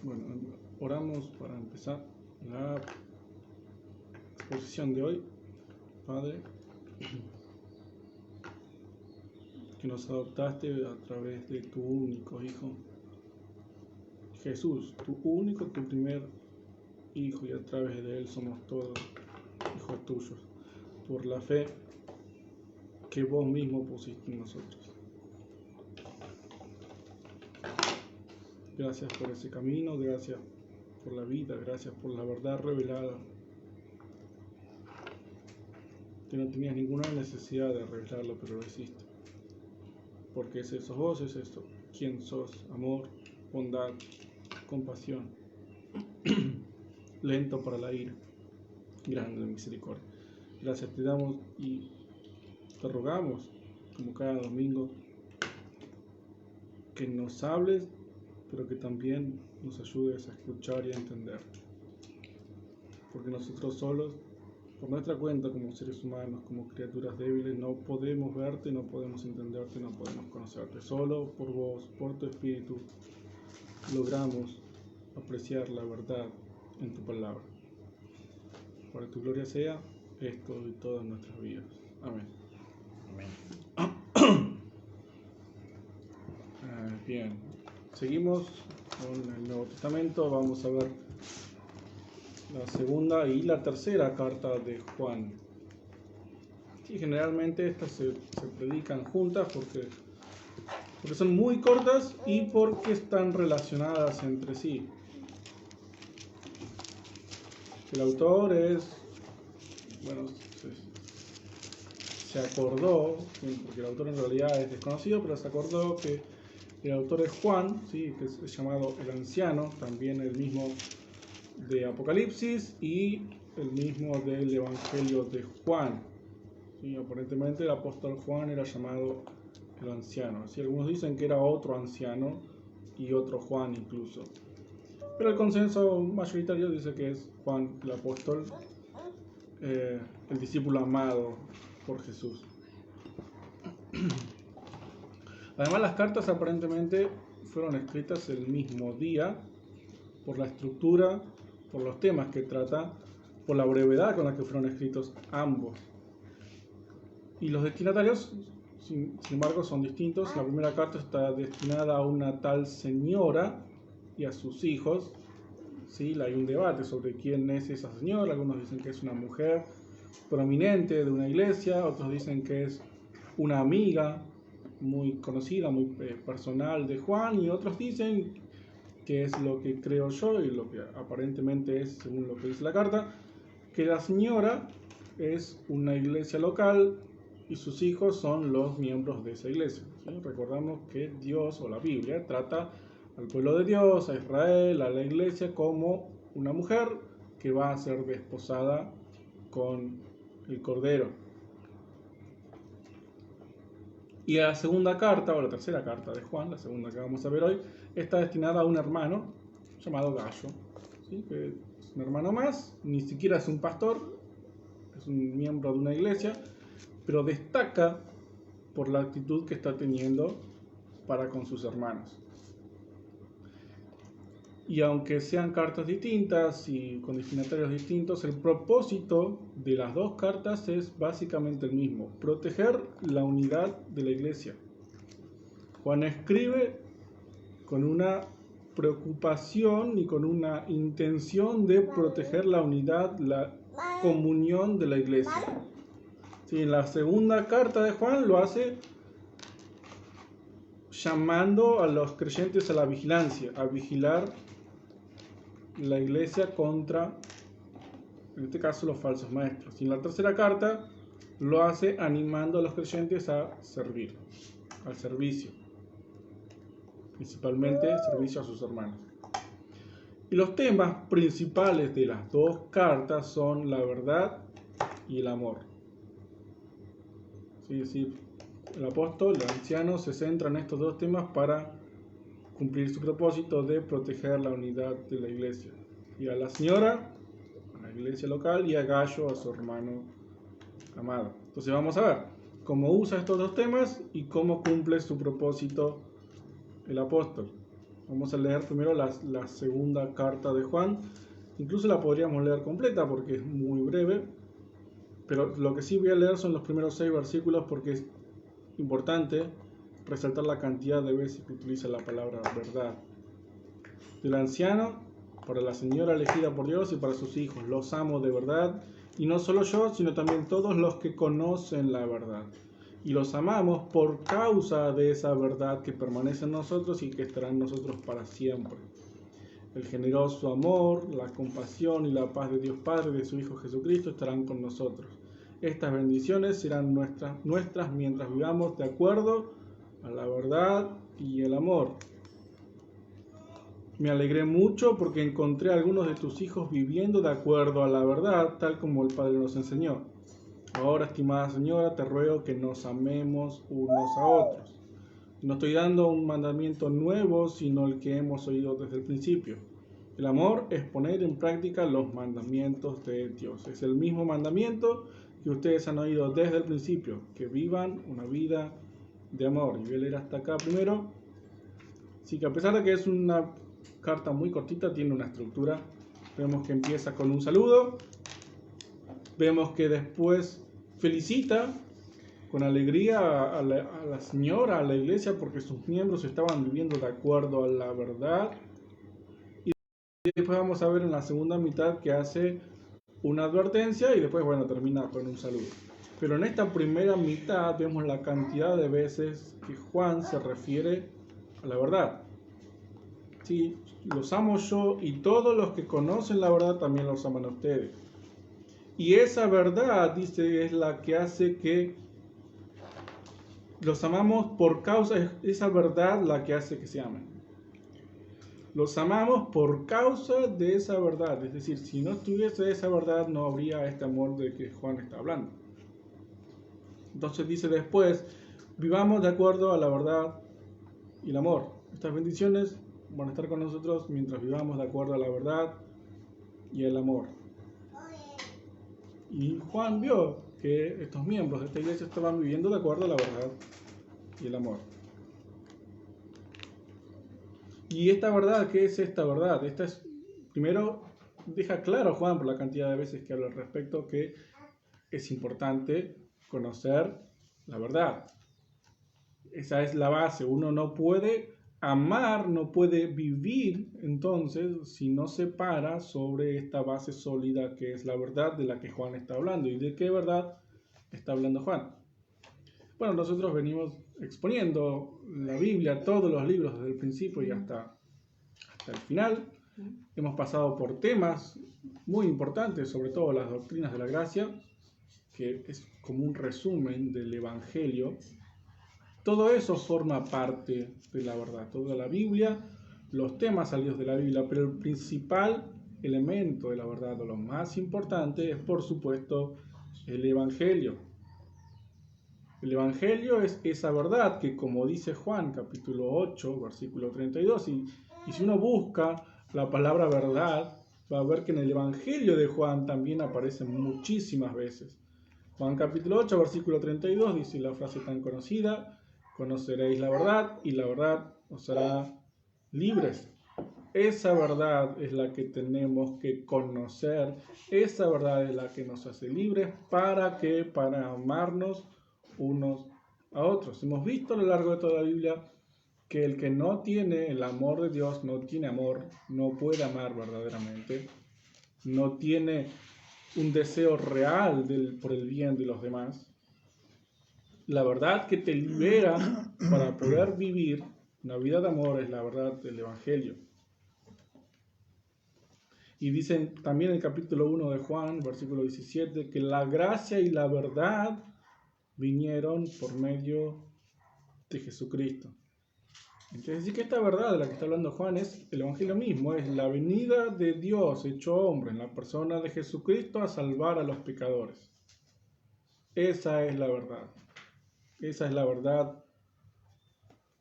Bueno, oramos para empezar la exposición de hoy. Padre, que nos adoptaste a través de tu único Hijo, Jesús, tu único, tu primer Hijo, y a través de Él somos todos hijos tuyos, por la fe que vos mismo pusiste en nosotros. Gracias por ese camino, gracias por la vida, gracias por la verdad revelada, que no tenías ninguna necesidad de revelarlo, pero lo hiciste. Porque ese sos vos, es esto, quién sos, amor, bondad, compasión, lento para la ira, grande de misericordia. Gracias te damos y te rogamos, como cada domingo, que nos hables, pero que también nos ayudes a escuchar y a entender. Porque nosotros solos, por nuestra cuenta, como seres humanos, como criaturas débiles, no podemos verte, no podemos entenderte, no podemos conocerte. Solo por vos, por tu Espíritu, logramos apreciar la verdad en tu palabra. Para tu gloria sea esto y todas nuestras vidas. Amén. Amén. Bien, seguimos con el Nuevo Testamento. Vamos a ver la segunda y la tercera carta de Juan. Sí, generalmente estas se predican juntas porque son muy cortas y porque están relacionadas entre sí. El autor se acordó, porque el autor en realidad es desconocido, pero se acordó que el autor es Juan, ¿sí? Que es llamado el Anciano, también el mismo de Apocalipsis y el mismo del Evangelio de Juan. ¿Sí? Aparentemente el apóstol Juan era llamado el Anciano. ¿Sí? Algunos dicen que era otro anciano y otro Juan incluso. Pero el consenso mayoritario dice que es Juan el apóstol, el discípulo amado por Jesús. Además, las cartas aparentemente fueron escritas el mismo día por la estructura, por los temas que trata, por la brevedad con la que fueron escritos ambos. Y los destinatarios, sin embargo, son distintos. La primera carta está destinada a una tal señora y a sus hijos. ¿Sí? Hay un debate sobre quién es esa señora. Algunos dicen que es una mujer prominente de una iglesia, otros dicen que es una amiga muy conocida, muy personal de Juan, y otros dicen que es lo que creo yo y lo que aparentemente es, según lo que dice la carta, que la señora es una iglesia local y sus hijos son los miembros de esa iglesia. ¿Sí? Recordamos que Dios o la Biblia trata al pueblo de Dios, a Israel, a la iglesia, como una mujer que va a ser desposada con el Cordero. Y la segunda carta, o la tercera carta de Juan, la segunda que vamos a ver hoy, está destinada a un hermano llamado Gallo. ¿Sí? Que es un hermano más, ni siquiera es un pastor, es un miembro de una iglesia, pero destaca por la actitud que está teniendo para con sus hermanos. Y aunque sean cartas distintas y con destinatarios distintos, el propósito de las dos cartas es básicamente el mismo: proteger la unidad de la iglesia. Juan escribe con una preocupación y con una intención de proteger la unidad, la comunión de la iglesia. Sí, en la segunda carta de Juan lo hace llamando a los creyentes a la vigilancia, a vigilar la iglesia contra, en este caso, los falsos maestros. Y en la tercera carta lo hace animando a los creyentes a servir, al servicio, principalmente servicio a sus hermanos. Y los temas principales de las dos cartas son la verdad y el amor. Es decir, el apóstol, el anciano, se centra en estos dos temas para cumplir su propósito de proteger la unidad de la iglesia. Y a la señora, a la iglesia local, y a Gallo, a su hermano amado. Entonces vamos a ver cómo usa estos dos temas y cómo cumple su propósito el apóstol. Vamos a leer primero la segunda carta de Juan. Incluso la podríamos leer completa porque es muy breve, pero lo que sí voy a leer son los primeros 6 versículos porque es importante resaltar la cantidad de veces que utiliza la palabra verdad. Del anciano, para la señora elegida por Dios y para sus hijos, los amo de verdad, y no solo yo, sino también todos los que conocen la verdad. Y los amamos por causa de esa verdad que permanece en nosotros y que estará en nosotros para siempre. El generoso amor, la compasión y la paz de Dios Padre y de su Hijo Jesucristo estarán con nosotros. Estas bendiciones serán nuestras mientras vivamos de acuerdo a la verdad y el amor. Me alegré mucho porque encontré a algunos de tus hijos viviendo de acuerdo a la verdad, tal como el Padre nos enseñó. Ahora, estimada señora, te ruego que nos amemos unos a otros. No estoy dando un mandamiento nuevo, sino el que hemos oído desde el principio. El amor es poner en práctica los mandamientos de Dios. Es el mismo mandamiento que ustedes han oído desde el principio, que vivan una vida de amor. Y voy a leer hasta acá primero. Así que a pesar de que es una carta muy cortita, tiene una estructura. Vemos que empieza con un saludo. Vemos que después felicita con alegría a la señora, a la iglesia, porque sus miembros estaban viviendo de acuerdo a la verdad. Y después vamos a ver en la segunda mitad que hace una advertencia y después, bueno, termina con un saludo. Pero en esta primera mitad vemos la cantidad de veces que Juan se refiere a la verdad. Sí, los amo yo y todos los que conocen la verdad también los aman a ustedes. Y esa verdad, dice, es la que hace que los amamos por causa de esa verdad, la que hace que se amen. Los amamos por causa de esa verdad. Es decir, si no estuviese esa verdad, no habría este amor de que Juan está hablando. Entonces dice después, vivamos de acuerdo a la verdad y el amor. Estas bendiciones van a estar con nosotros mientras vivamos de acuerdo a la verdad y el amor. Y Juan vio que estos miembros de esta iglesia estaban viviendo de acuerdo a la verdad y el amor. Y esta verdad, ¿qué es esta verdad? Esta es, primero, deja claro Juan por la cantidad de veces que habla al respecto que es importante conocer la verdad. Esa es la base. Uno no puede amar, no puede vivir entonces si no se para sobre esta base sólida que es la verdad de la que Juan está hablando. ¿Y de qué verdad está hablando Juan? Bueno, nosotros venimos exponiendo la Biblia, todos los libros desde el principio y hasta el final. Hemos pasado por temas muy importantes, sobre todo las doctrinas de la gracia, que es como un resumen del Evangelio. Todo eso forma parte de la verdad, toda la Biblia, los temas salidos de la Biblia, pero el principal elemento de la verdad, o lo más importante, es por supuesto el Evangelio. El Evangelio es esa verdad que, como dice Juan, capítulo 8, versículo 32, y si uno busca la palabra verdad, va a ver que en el Evangelio de Juan también aparece muchísimas veces. Juan capítulo 8, versículo 32 dice la frase tan conocida, conoceréis la verdad y la verdad os hará libres. Esa verdad es la que tenemos que conocer, esa verdad es la que nos hace libres. ¿Para qué? Para amarnos unos a otros. Hemos visto a lo largo de toda la Biblia que el que no tiene el amor de Dios, no tiene amor, no puede amar verdaderamente, no tiene un deseo real por el bien de los demás. La verdad que te libera para poder vivir una vida de amor es la verdad del Evangelio. Y dicen también en el capítulo 1 de Juan, versículo 17, que la gracia y la verdad vinieron por medio de Jesucristo. Entonces, sí que esta verdad de la que está hablando Juan es el Evangelio mismo, es la venida de Dios hecho hombre en la persona de Jesucristo a salvar a los pecadores. Esa es la verdad. Esa es la verdad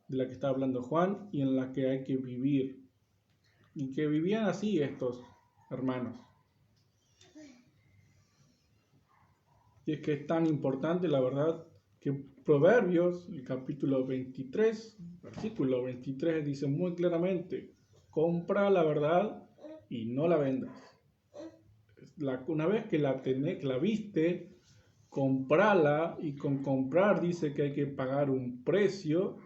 de la que está hablando Juan y en la que hay que vivir. Y que vivían así estos hermanos. Y es que es tan importante la verdad que Proverbios, el capítulo 23, versículo 23, dice muy claramente, compra la verdad y no la vendas. Una vez que que la viste, comprala, y con comprar dice que hay que pagar un precio,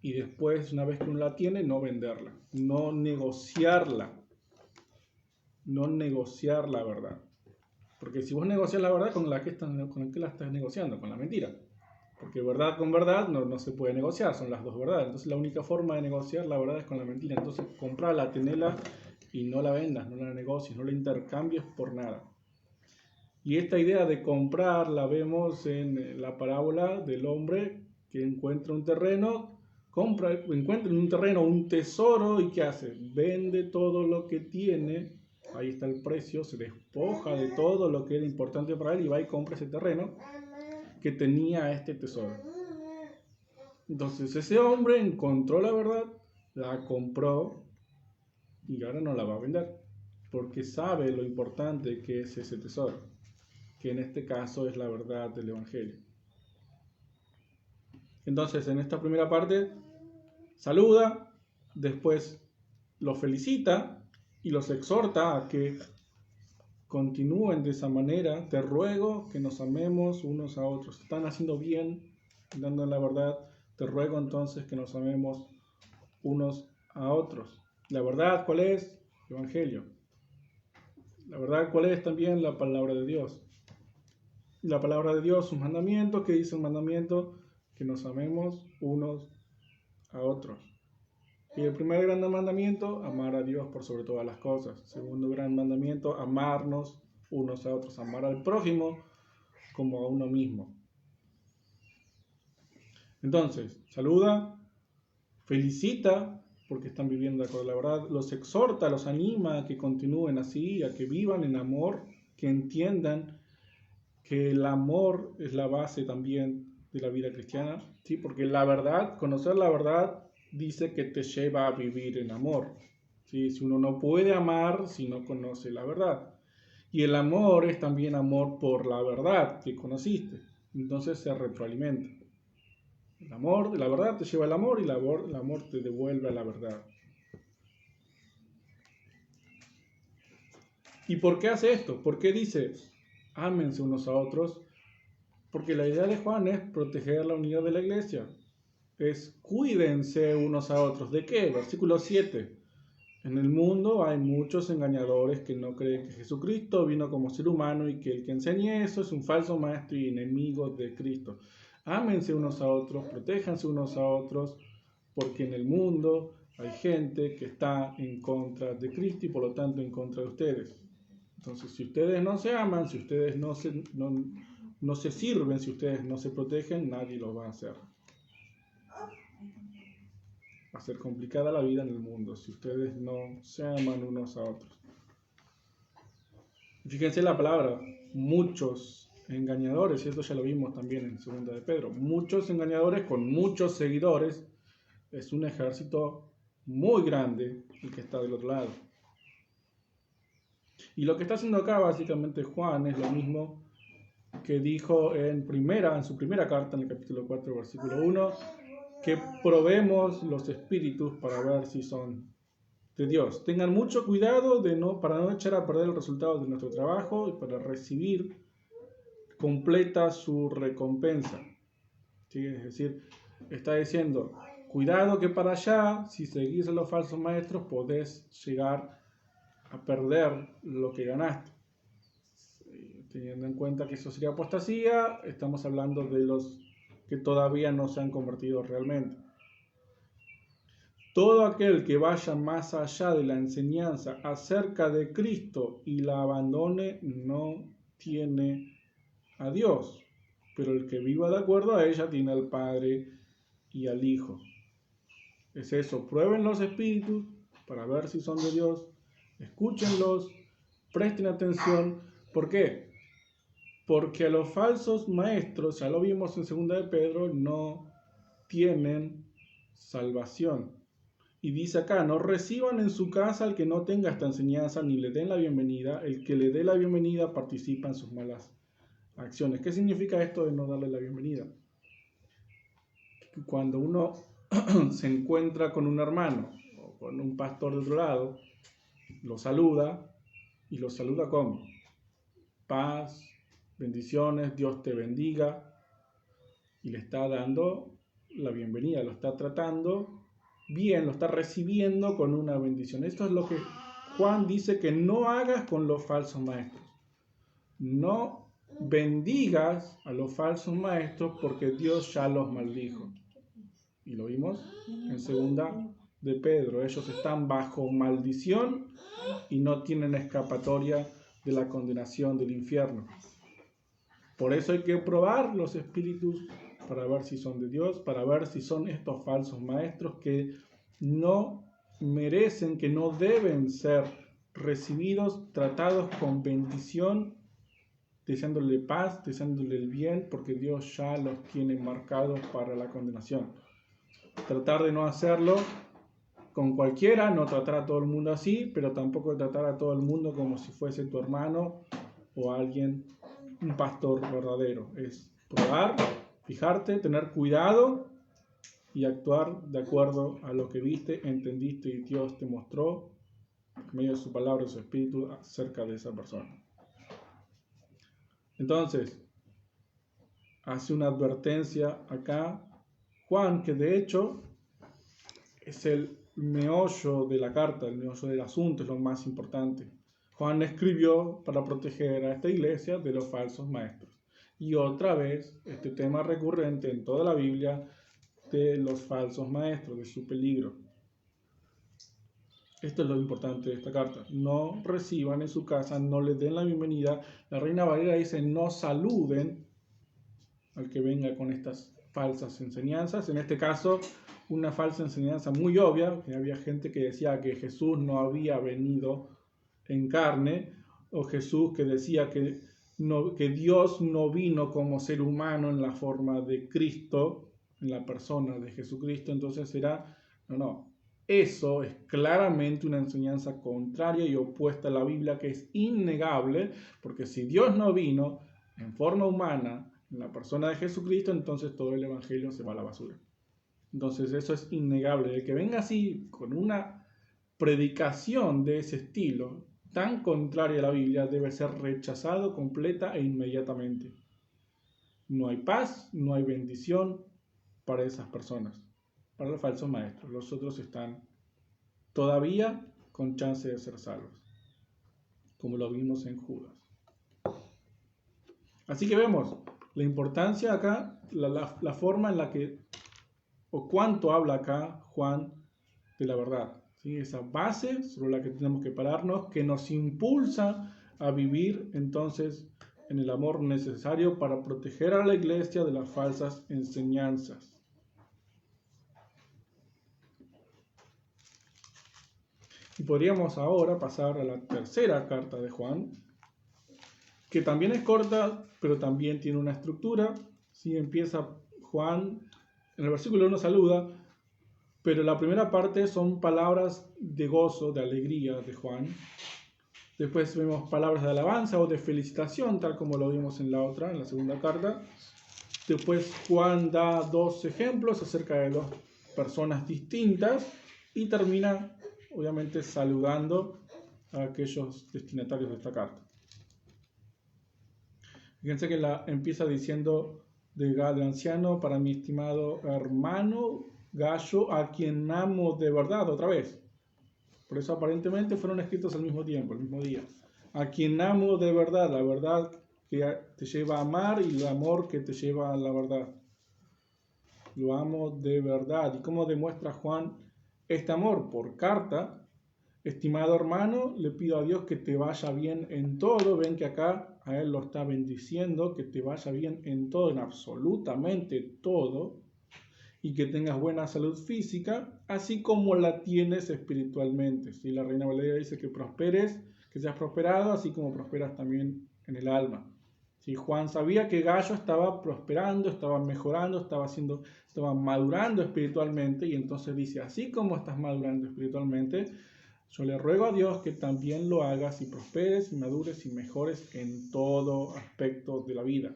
y después, una vez que uno la tiene, no venderla, no negociarla la verdad. Porque si vos negocias la verdad, ¿con qué la estás negociando? Con la mentira. Porque verdad con verdad no se puede negociar, son las dos verdades. Entonces la única forma de negociar la verdad es con la mentira. Entonces comprala, tenela y no la vendas, no la negocies, no la intercambies por nada. Y esta idea de comprar la vemos en la parábola del hombre que encuentra un terreno, encuentra en un terreno un tesoro, y ¿qué hace? Vende todo lo que tiene, ahí está el precio, se despoja de todo lo que era importante para él y va y compra ese terreno que tenía este tesoro. Entonces ese hombre encontró la verdad, la compró y ahora no la va a vender, porque sabe lo importante que es ese tesoro, que en este caso es la verdad del Evangelio. Entonces, en esta primera parte, saluda, después los felicita y los exhorta a que continúen de esa manera. Te ruego que nos amemos unos a otros. Están haciendo bien, dando la verdad. Te ruego entonces que nos amemos unos a otros. ¿La verdad cuál es? El Evangelio. ¿La verdad cuál es? También la palabra de Dios. La palabra de Dios, sus mandamientos, que dice un mandamiento, que nos amemos unos a otros. Y el primer gran mandamiento, amar a Dios por sobre todas las cosas. Segundo gran mandamiento, amarnos unos a otros, amar al prójimo como a uno mismo. Entonces, saluda, felicita, porque están viviendo de acuerdo a la verdad, los exhorta, los anima a que continúen así, a que vivan en amor, que entiendan que el amor es la base también de la vida cristiana, ¿sí? Porque la verdad, conocer la verdad, dice que te lleva a vivir en amor, ¿sí? Si uno no puede amar si no conoce la verdad. Y el amor es también amor por la verdad que conociste. Entonces se retroalimenta. El amor, la verdad te lleva al amor, y el amor te devuelve a la verdad. ¿Y por qué hace esto? ¿Por qué dice, ámense unos a otros? Porque la idea de Juan es proteger la unidad de la iglesia. Es cuídense unos a otros. ¿De qué? Versículo 7. En el mundo hay muchos engañadores que no creen que Jesucristo vino como ser humano, y que el que enseñe eso es un falso maestro y enemigo de Cristo. Ámense unos a otros, protéjanse unos a otros, porque en el mundo hay gente que está en contra de Cristo y por lo tanto en contra de ustedes. Entonces, si ustedes no se aman, si ustedes no se sirven, si ustedes no se protegen, nadie lo va a hacer. Va a ser complicada la vida en el mundo si ustedes no se aman unos a otros. Fíjense la palabra, muchos engañadores, y esto ya lo vimos también en 2 de Pedro. Muchos engañadores con muchos seguidores, es un ejército muy grande el que está del otro lado. Y lo que está haciendo acá básicamente Juan es lo mismo que dijo en su primera carta, en el capítulo 4, versículo 1, que probemos los espíritus para ver si son de Dios. Tengan mucho cuidado para no echar a perder el resultado de nuestro trabajo y para recibir completa su recompensa. ¿Sí? Es decir, está diciendo, cuidado que para allá, si seguís a los falsos maestros, podés llegar a perder lo que ganaste. Teniendo en cuenta que eso sería apostasía, estamos hablando de los que todavía no se han convertido realmente. Todo aquel que vaya más allá de la enseñanza acerca de Cristo y la abandone no tiene a Dios, pero el que viva de acuerdo a ella tiene al Padre y al Hijo. Es eso, prueben los espíritus para ver si son de Dios, escúchenlos, presten atención. ¿Por qué? Porque a los falsos maestros, ya lo vimos en 2 de Pedro, no tienen salvación. Y dice acá, no reciban en su casa al que no tenga esta enseñanza, ni le den la bienvenida. El que le dé la bienvenida participa en sus malas acciones. ¿Qué significa esto de no darle la bienvenida? que cuando uno se encuentra con un hermano o con un pastor de otro lado, lo saluda, y lo saluda como paz, bendiciones, Dios te bendiga, y le está dando la bienvenida, lo está tratando bien, lo está recibiendo con una bendición. Esto es lo que Juan dice que no hagas con los falsos maestros. No bendigas a los falsos maestros porque Dios ya los maldijo. Y lo vimos en segunda de Pedro. Ellos están bajo maldición y no tienen escapatoria de la condenación del infierno. Por eso hay que probar los espíritus para ver si son de Dios, para ver si son estos falsos maestros que no merecen, que no deben ser recibidos, tratados con bendición, deseándole paz, deseándole el bien, porque Dios ya los tiene marcados para la condenación. Tratar de no hacerlo con cualquiera, no tratar a todo el mundo así, pero tampoco tratar a todo el mundo como si fuese tu hermano o alguien, un pastor verdadero. Es probar, fijarte, tener cuidado y actuar de acuerdo a lo que viste, entendiste y Dios te mostró en medio de su palabra y su espíritu acerca de esa persona. Entonces, hace una advertencia acá Juan, que de hecho es el meollo de la carta, el meollo del asunto, es lo más importante. Juan escribió para proteger a esta iglesia de los falsos maestros. Y otra vez, este tema recurrente en toda la Biblia de los falsos maestros, de su peligro. Esto es lo importante de esta carta. No reciban en su casa, no les den la bienvenida. La Reina Valera dice, no saluden al que venga con estas falsas enseñanzas. En este caso, una falsa enseñanza muy obvia, que había gente que decía que Jesús no había venido en carne, o Jesús que decía que Dios no vino como ser humano en la forma de Cristo, en la persona de Jesucristo. Entonces era, no, eso es claramente una enseñanza contraria y opuesta a la Biblia, que es innegable, porque si Dios no vino en forma humana, en la persona de Jesucristo, entonces todo el evangelio se va a la basura. Entonces eso es innegable. El que venga así con una predicación de ese estilo, tan contraria a la Biblia, debe ser rechazado completa e inmediatamente. No hay paz, no hay bendición para esas personas, para los falsos maestros. Los otros están todavía con chance de ser salvos, como lo vimos en Judas. Así que vemos la importancia acá, la forma en la que, o cuánto habla acá Juan de la verdad. ¿Sí? Esa base sobre la que tenemos que pararnos, que nos impulsa a vivir entonces en el amor necesario para proteger a la iglesia de las falsas enseñanzas. Y podríamos ahora pasar a la tercera carta de Juan, que también es corta, pero también tiene una estructura. ¿Sí? Empieza Juan, en el versículo 1 saluda, pero la primera parte son palabras de gozo, de alegría de Juan. Después vemos palabras de alabanza o de felicitación, tal como lo vimos en la segunda carta. Después Juan da dos ejemplos acerca de dos personas distintas y termina, obviamente, saludando a aquellos destinatarios de esta carta. Fíjense que empieza diciendo del anciano, para mi estimado hermano Gallo, a quien amo de verdad, otra vez. Por eso aparentemente fueron escritos al mismo tiempo, el mismo día. A quien amo de verdad, la verdad que te lleva a amar y el amor que te lleva a la verdad. Lo amo de verdad. ¿Y cómo demuestra Juan este amor? Por carta. Estimado hermano, le pido a Dios que te vaya bien en todo. Ven que acá a él lo está bendiciendo, que te vaya bien en todo, en absolutamente todo, y que tengas buena salud física, así como la tienes espiritualmente. ¿Sí? La Reina Valera dice que prosperes, que seas prosperado, así como prosperas también en el alma. ¿Sí? Juan sabía que Gallo estaba prosperando, estaba mejorando, estaba madurando espiritualmente, y entonces dice, así como estás madurando espiritualmente, yo le ruego a Dios que también lo hagas y prosperes y madures y mejores en todo aspecto de la vida.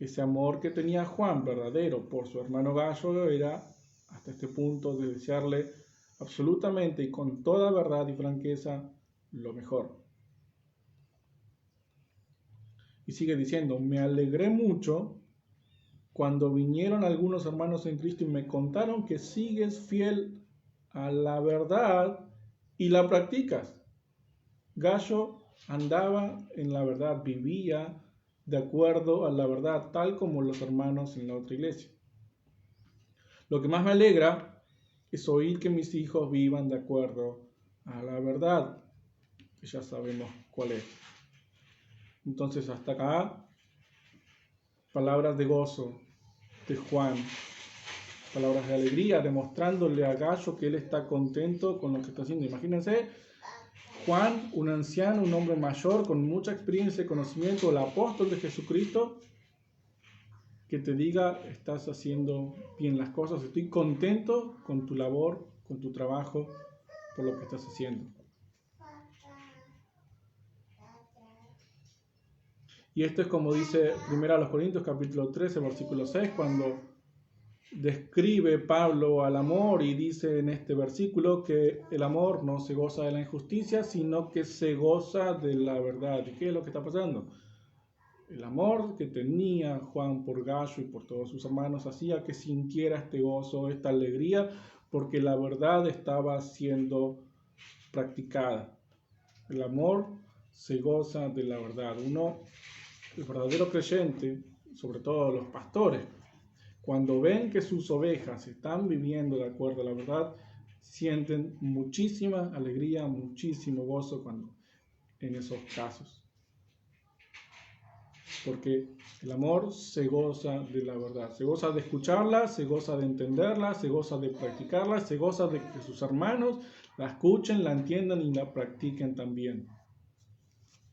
ese amor que tenía Juan verdadero por su hermano Gallo era hasta este punto de desearle absolutamente y con toda verdad y franqueza lo mejor. Y sigue diciendo, me alegré mucho cuando vinieron algunos hermanos en Cristo y me contaron que sigues fiel a la verdad y la practicas. Gallo andaba en la verdad, vivía de acuerdo a la verdad, tal como los hermanos en la otra iglesia. Lo que más me alegra es oír que mis hijos vivan de acuerdo a la verdad, que ya sabemos cuál es. Entonces hasta acá, palabras de gozo de Juan, palabras de alegría, demostrándole a Gallo que él está contento con lo que está haciendo. Imagínense, Juan, un anciano, un hombre mayor, con mucha experiencia y conocimiento, el apóstol de Jesucristo, que te diga, estás haciendo bien las cosas, estoy contento con tu labor, con tu trabajo, por lo que estás haciendo. Y esto es como dice 1 Corintios capítulo 13, versículo 6, cuando describe Pablo al amor y dice en este versículo que el amor no se goza de la injusticia, sino que se goza de la verdad. ¿Y qué es lo que está pasando? El amor que tenía Juan por Gallo y por todos sus hermanos hacía que sintiera este gozo, esta alegría, porque la verdad estaba siendo practicada. El amor se goza de la verdad. El verdadero creyente, sobre todo los pastores, cuando ven que sus ovejas están viviendo de acuerdo a la verdad, sienten muchísima alegría, muchísimo gozo en esos casos. Porque el amor se goza de la verdad, se goza de escucharla, se goza de entenderla, se goza de practicarla, se goza de que sus hermanos la escuchen, la entiendan y la practiquen también.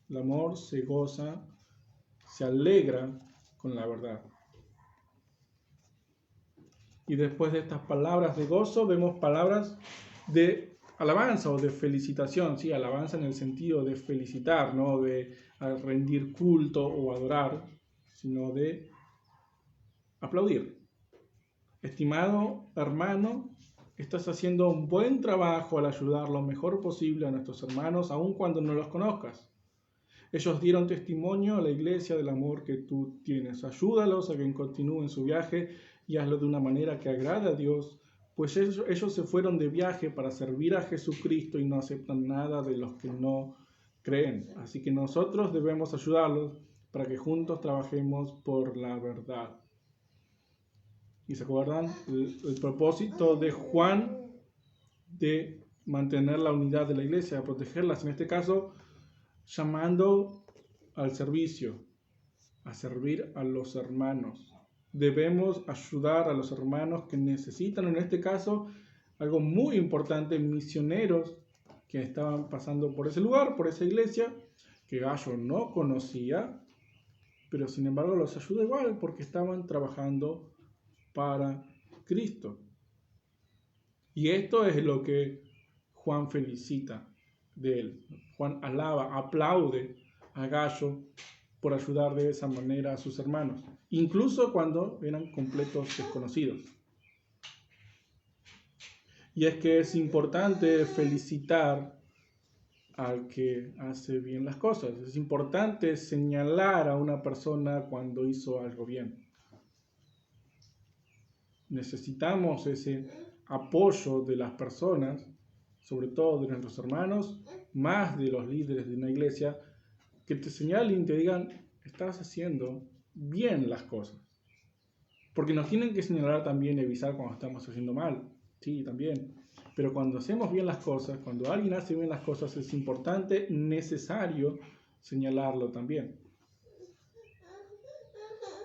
El amor se goza, se alegra con la verdad. Y después de estas palabras de gozo, vemos palabras de alabanza o de felicitación, ¿sí? Alabanza en el sentido de felicitar, no de rendir culto o adorar, sino de aplaudir. Estimado hermano, estás haciendo un buen trabajo al ayudar lo mejor posible a nuestros hermanos, aun cuando no los conozcas. Ellos dieron testimonio a la iglesia del amor que tú tienes. Ayúdalos a que continúen su viaje y hazlo de una manera que agrade a Dios, pues ellos se fueron de viaje para servir a Jesucristo y no aceptan nada de los que no creen. Así que nosotros debemos ayudarlos para que juntos trabajemos por la verdad. ¿Y se acuerdan? El propósito de Juan de mantener la unidad de la iglesia, de protegerlas, en este caso, llamando al servicio, a servir a los hermanos. Debemos ayudar a los hermanos que necesitan, en este caso, algo muy importante, misioneros que estaban pasando por ese lugar, por esa iglesia, que Gallo no conocía, pero sin embargo los ayuda igual porque estaban trabajando para Cristo. Y esto es lo que Juan felicita de él. Juan alaba, aplaude a Gallo por ayudar de esa manera a sus hermanos, incluso cuando eran completos desconocidos. Y es que es importante felicitar al que hace bien las cosas. Es importante señalar a una persona cuando hizo algo bien. Necesitamos ese apoyo de las personas, sobre todo de nuestros hermanos, más de los líderes de una iglesia, que te señalen y te digan, estás haciendo bien las cosas. Porque nos tienen que señalar también y avisar cuando estamos haciendo mal. Sí, también. Pero cuando hacemos bien las cosas, cuando alguien hace bien las cosas, es importante, necesario señalarlo también.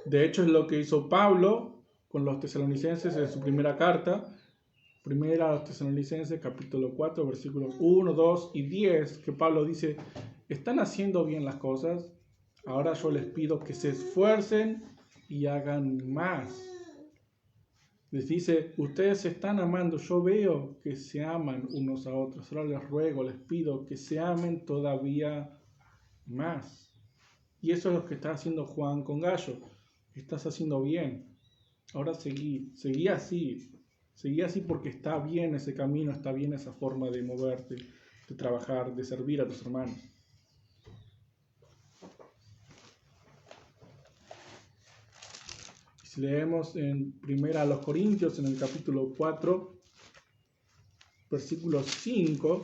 De hecho, es lo que hizo Pablo con los tesalonicenses en su primera carta. Primera a los tesalonicenses, capítulo 4, versículos 1, 2 y 10, que Pablo dice, ¿están haciendo bien las cosas? Ahora yo les pido que se esfuercen y hagan más. Les dice, ustedes se están amando, yo veo que se aman unos a otros. Ahora les ruego, les pido que se amen todavía más. Y eso es lo que está haciendo Juan con Gallo. estás haciendo bien, ahora seguí así porque está bien ese camino, está bien esa forma de moverte, de trabajar, de servir a tus hermanos. Si leemos en 1 Corintios, en el capítulo 4, versículo 5,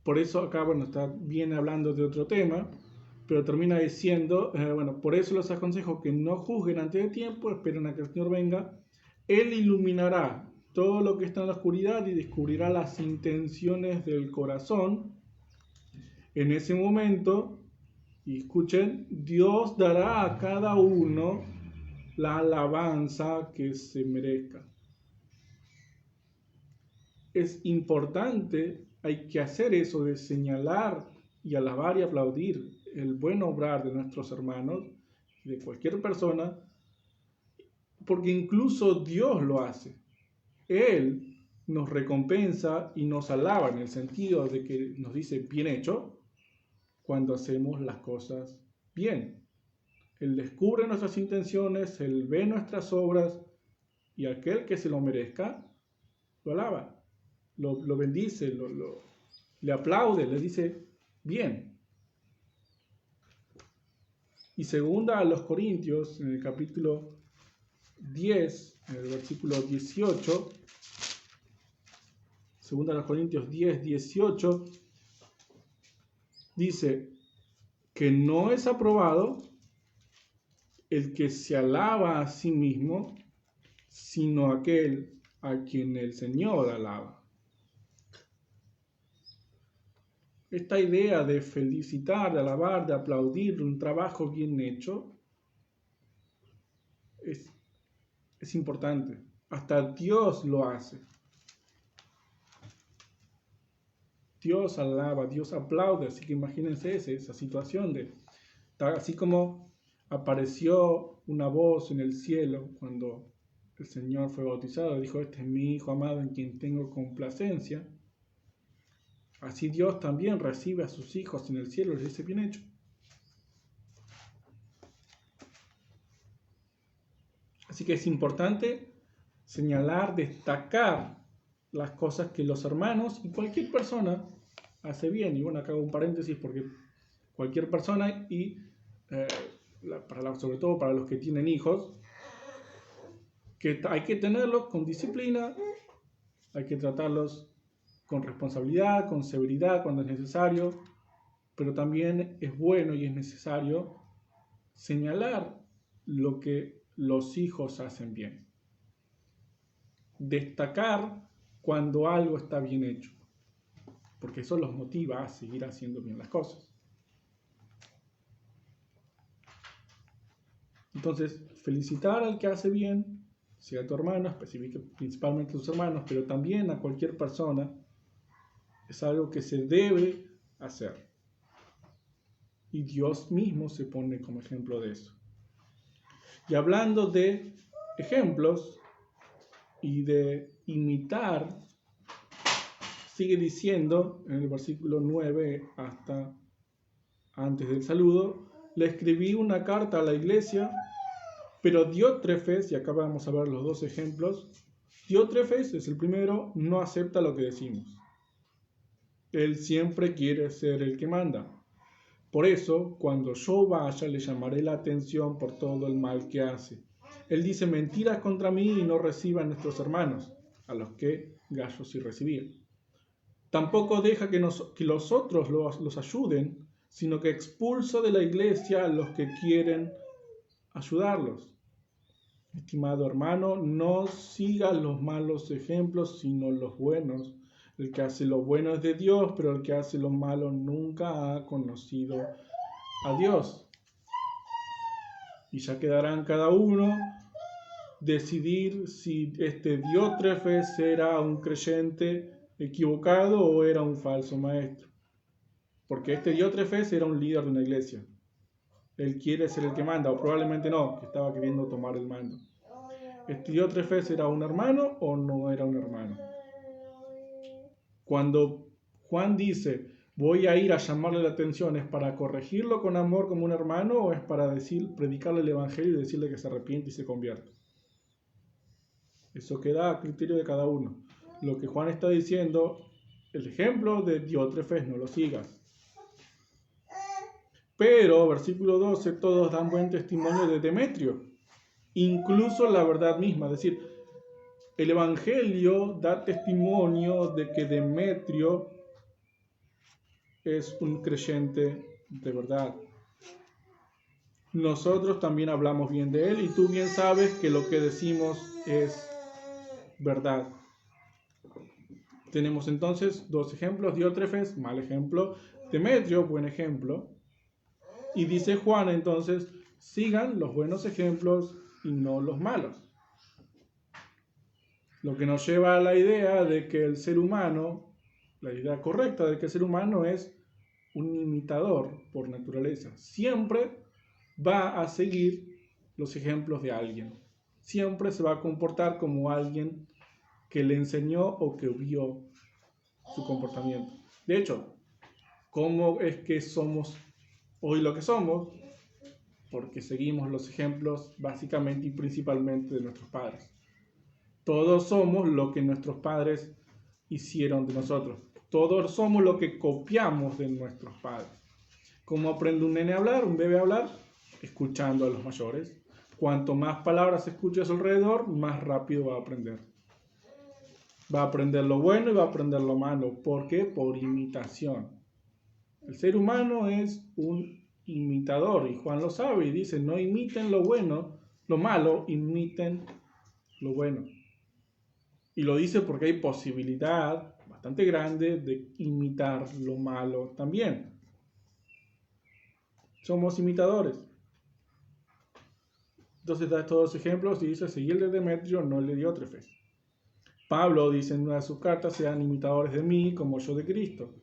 por eso acá, viene hablando de otro tema, pero termina diciendo, por eso les aconsejo que no juzguen antes de tiempo, esperen a que el Señor venga. Él iluminará todo lo que está en la oscuridad y descubrirá las intenciones del corazón. En ese momento, y escuchen, Dios dará a cada uno la alabanza que se merezca. Es importante, hay que hacer eso de señalar y alabar y aplaudir el buen obrar de nuestros hermanos, de cualquier persona, porque incluso Dios lo hace. Él nos recompensa y nos alaba en el sentido de que nos dice bien hecho cuando hacemos las cosas bien. Él descubre nuestras intenciones, Él ve nuestras obras y aquel que se lo merezca lo alaba, lo bendice, le aplaude, le dice bien. Y segunda a los Corintios, en el capítulo 10, en el versículo 18, segunda a los Corintios 10, 18, dice que no es aprobado el que se alaba a sí mismo, sino aquel a quien el Señor alaba. Esta idea de felicitar, de alabar, de aplaudir un trabajo bien hecho es importante. Hasta Dios lo hace. Dios alaba, Dios aplaude. Así que imagínense esa situación así como apareció una voz en el cielo cuando el Señor fue bautizado, dijo: este es mi Hijo amado en quien tengo complacencia. Así Dios también recibe a sus hijos en el cielo y les dice bien hecho. Así que es importante señalar, destacar las cosas que los hermanos y cualquier persona hace bien. Y bueno, acá hago un paréntesis porque cualquier persona sobre todo para los que tienen hijos, que hay que tenerlos con disciplina, hay que tratarlos con responsabilidad, con severidad cuando es necesario, pero también es bueno y es necesario señalar lo que los hijos hacen bien. Destacar cuando algo está bien hecho, porque eso los motiva a seguir haciendo bien las cosas. Entonces, felicitar al que hace bien, sea a tu hermano, principalmente a tus hermanos, pero también a cualquier persona, es algo que se debe hacer. Y Dios mismo se pone como ejemplo de eso. Y hablando de ejemplos y de imitar, sigue diciendo en el versículo 9 hasta antes del saludo: le escribí una carta a la iglesia, pero Diótrefes, y acá vamos a ver los dos ejemplos, Diótrefes es el primero, no acepta lo que decimos. Él siempre quiere ser el que manda. Por eso, cuando yo vaya, le llamaré la atención por todo el mal que hace. Él dice mentiras contra mí y no recibe a nuestros hermanos, a los que Gayo sí recibía. Tampoco deja que los otros los ayuden, sino que expulsa de la iglesia a los que quieren ayudarlos. Estimado hermano, no sigas los malos ejemplos, sino los buenos. El que hace lo bueno es de Dios, pero el que hace lo malo nunca ha conocido a Dios. Y ya quedarán cada uno decidir si este Diótrefes era un creyente equivocado o era un falso maestro. Porque este Diótrefes era un líder de una iglesia. Él quiere ser el que manda, o probablemente no, que estaba queriendo tomar el mando. ¿Este Diótrefes era un hermano o no era un hermano? Cuando Juan dice, ¿Voy a ir a llamarle la atención? ¿Es para corregirlo con amor como un hermano o es para predicarle el evangelio y decirle que se arrepiente y se convierta? Eso queda a criterio de cada uno. Lo que Juan está diciendo, el ejemplo de Diótrefes, no lo sigas. Pero, versículo 12, todos dan buen testimonio de Demetrio, incluso la verdad misma. Es decir, el evangelio da testimonio de que Demetrio es un creyente de verdad. Nosotros también hablamos bien de él y tú bien sabes que lo que decimos es verdad. Tenemos entonces dos ejemplos: Diótrefes, mal ejemplo; Demetrio, buen ejemplo. Y dice Juan entonces, sigan los buenos ejemplos y no los malos. Lo que nos lleva a la idea de que el ser humano, la idea correcta de que el ser humano es un imitador por naturaleza. Siempre va a seguir los ejemplos de alguien. Siempre se va a comportar como alguien que le enseñó o que vio su comportamiento. De hecho, ¿cómo es que somos hoy lo que somos? Porque seguimos los ejemplos básicamente y principalmente de nuestros padres. Todos somos lo que nuestros padres hicieron de nosotros. Todos somos lo que copiamos de nuestros padres. ¿Cómo aprende un nene a hablar, un bebé a hablar? Escuchando a los mayores. Cuanto más palabras escuche a su alrededor, más rápido va a aprender. Va a aprender lo bueno y va a aprender lo malo. ¿Por qué? Por imitación. El ser humano es un imitador y Juan lo sabe y dice, no imiten lo bueno, lo malo, imiten lo bueno. Y lo dice porque hay posibilidad bastante grande de imitar lo malo también. Somos imitadores. Entonces da estos dos ejemplos y dice, seguí el de Demetrio, no el de Diótrefes. Pablo dice en una de sus cartas, sean imitadores de mí como yo de Cristo.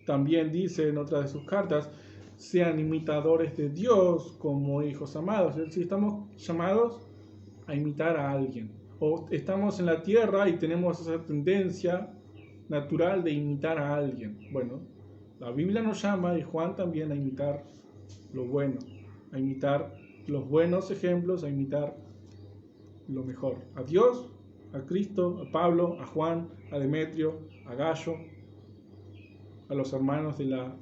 También dice en otra de sus cartas, sean imitadores de Dios como hijos amados. Es decir, estamos llamados a imitar a alguien. O estamos en la tierra y tenemos esa tendencia natural de imitar a alguien. Bueno, la Biblia nos llama, y Juan también, a imitar lo bueno, a imitar los buenos ejemplos, a imitar lo mejor. A Dios, a Cristo, a Pablo, a Juan, a Demetrio, a Gallo, a los hermanos de la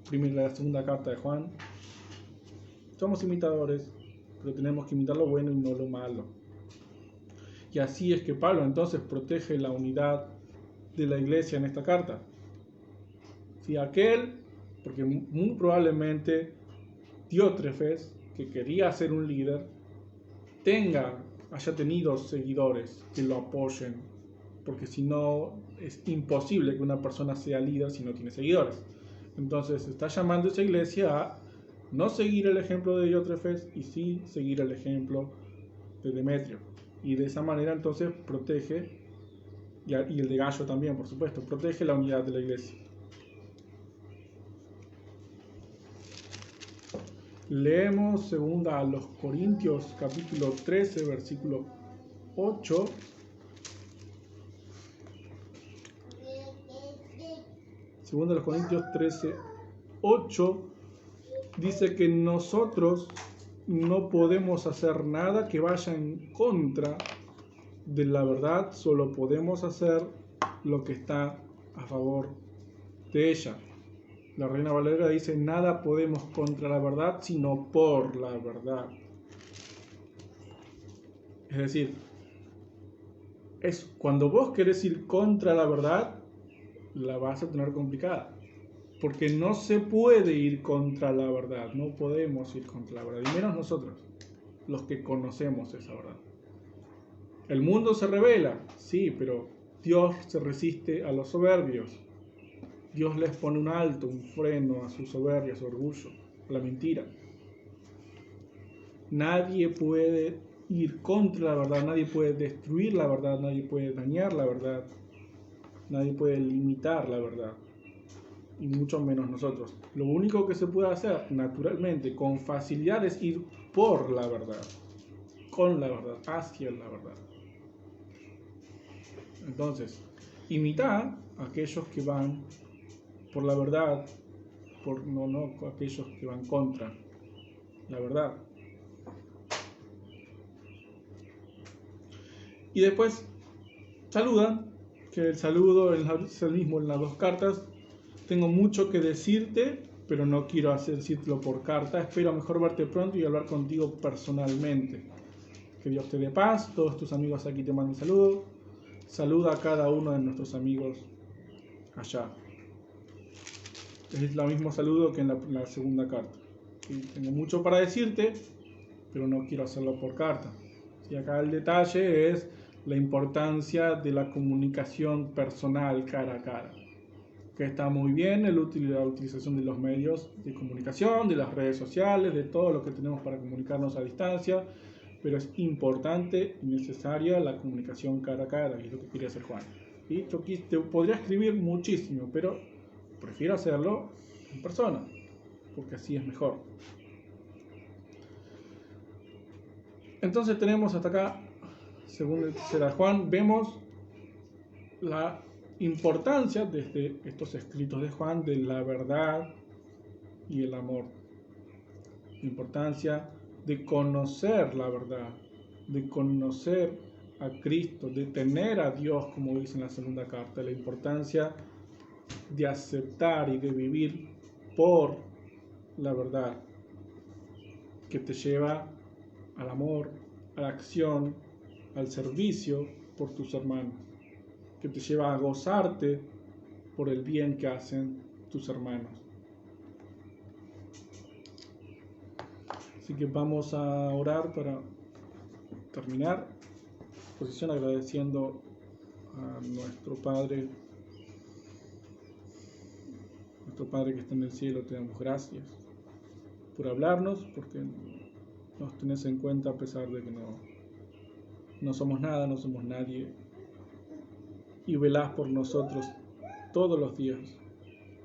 primera y la segunda carta de Juan. Somos imitadores, pero tenemos que imitar lo bueno y no lo malo. Y así es que Pablo entonces protege la unidad de la iglesia en esta carta. Si aquel, porque muy probablemente Diótrefes, que quería ser un líder, haya tenido seguidores que lo apoyen, porque si no es imposible que una persona sea líder si no tiene seguidores. Entonces está llamando a esa iglesia a no seguir el ejemplo de Diótrefes y sí seguir el ejemplo de Demetrio. Y de esa manera entonces protege, y el de Gallo también, por supuesto, protege la unidad de la iglesia. Leemos segunda a los Corintios capítulo 13, versículo 8. Segunda a los Corintios 13, 8 dice que nosotros no podemos hacer nada que vaya en contra de la verdad, solo podemos hacer lo que está a favor de ella. La Reina Valera dice, nada podemos contra la verdad, sino por la verdad. Es decir, cuando vos querés ir contra la verdad, la vas a tener complicada. Porque no se puede ir contra la verdad, no podemos ir contra la verdad, y menos nosotros, los que conocemos esa verdad. El mundo se revela, sí, pero Dios se resiste a los soberbios. Dios les pone un alto, un freno a su soberbia, a su orgullo, a la mentira. Nadie puede ir contra la verdad, nadie puede destruir la verdad, nadie puede dañar la verdad, nadie puede limitar la verdad, y mucho menos nosotros. Lo único que se puede hacer naturalmente, con facilidad, es ir por la verdad, con la verdad, hacia la verdad. Entonces, imita a aquellos que van por la verdad, no aquellos que van contra la verdad. Y después saluda, que el saludo es el mismo en las dos cartas. Tengo mucho que decirte, pero no quiero decírtelo por carta. Espero mejor verte pronto y hablar contigo personalmente. Que Dios te dé paz. Todos tus amigos aquí te mandan saludos. Saluda a cada uno de nuestros amigos allá. Es el mismo saludo que en la segunda carta. ¿Sí? Tengo mucho para decirte, pero no quiero hacerlo por carta. Y acá el detalle es la importancia de la comunicación personal cara a cara. Que está muy bien la utilización de los medios de comunicación, de las redes sociales, de todo lo que tenemos para comunicarnos a distancia, pero es importante y necesaria la comunicación cara a cara, y es lo que quería hacer Juan. Y yo te podría escribir muchísimo, pero prefiero hacerlo en persona, porque así es mejor. Entonces tenemos hasta acá, según el tercer Juan, vemos la importancia desde estos escritos de Juan de la verdad y el amor. La importancia de conocer la verdad, de conocer a Cristo, de tener a Dios, como dice en la segunda carta. La importancia de aceptar y de vivir por la verdad, que te lleva al amor, a la acción, al servicio por tus hermanos, que te lleva a gozarte por el bien que hacen tus hermanos. Así que vamos a orar para terminar. Posición agradeciendo a nuestro Padre que está en el cielo. Te damos gracias por hablarnos, porque nos tenés en cuenta a pesar de que no somos nada, no somos nadie, y velás por nosotros todos los días,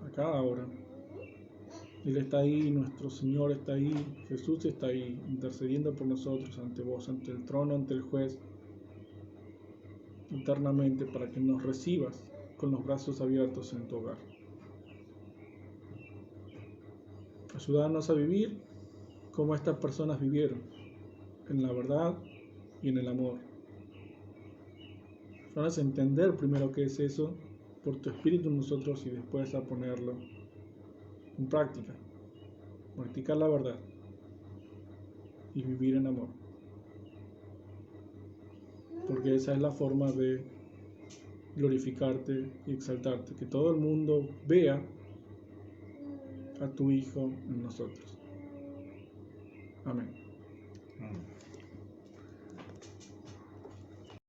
a cada hora. Él está ahí, nuestro Señor está ahí, Jesús está ahí, intercediendo por nosotros ante vos, ante el trono, ante el juez, eternamente, para que nos recibas con los brazos abiertos en tu hogar. Ayúdanos a vivir como estas personas vivieron, en la verdad y en el amor. Ayúdanos a entender primero qué es eso por tu Espíritu en nosotros y después a ponerlo en práctica. Practicar la verdad y vivir en amor. Porque esa es la forma de glorificarte y exaltarte. Que todo el mundo vea a tu Hijo en nosotros. Amén.